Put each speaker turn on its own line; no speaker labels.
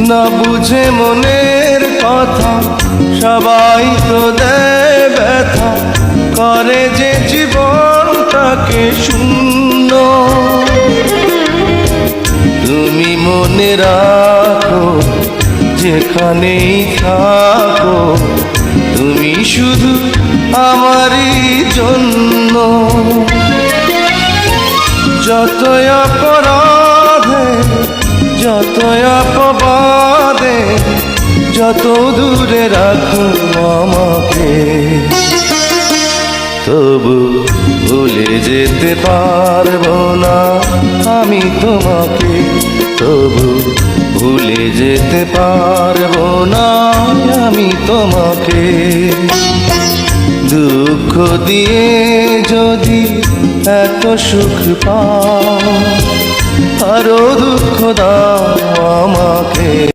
না বুঝে মনের কথা সবাই তো দেয় ব্যথা, করে যে জীবনটাকে শূন্য। তুমি মনে রাখো যেখানেই থাকো, তুমি শুধু আমারই জন্য। যতই অপরাধে যতই অপবাদে যত দূরে রাখো আমাকে, তবু ভুলে যেতে পারবো না আমি তোমাকে। তবু ভুলে যেতে পারবো না আমি তোমাকে। দুঃখ দিয়ে যদি এত সুখ পাও, আরো দুঃখ দাও আমাকে।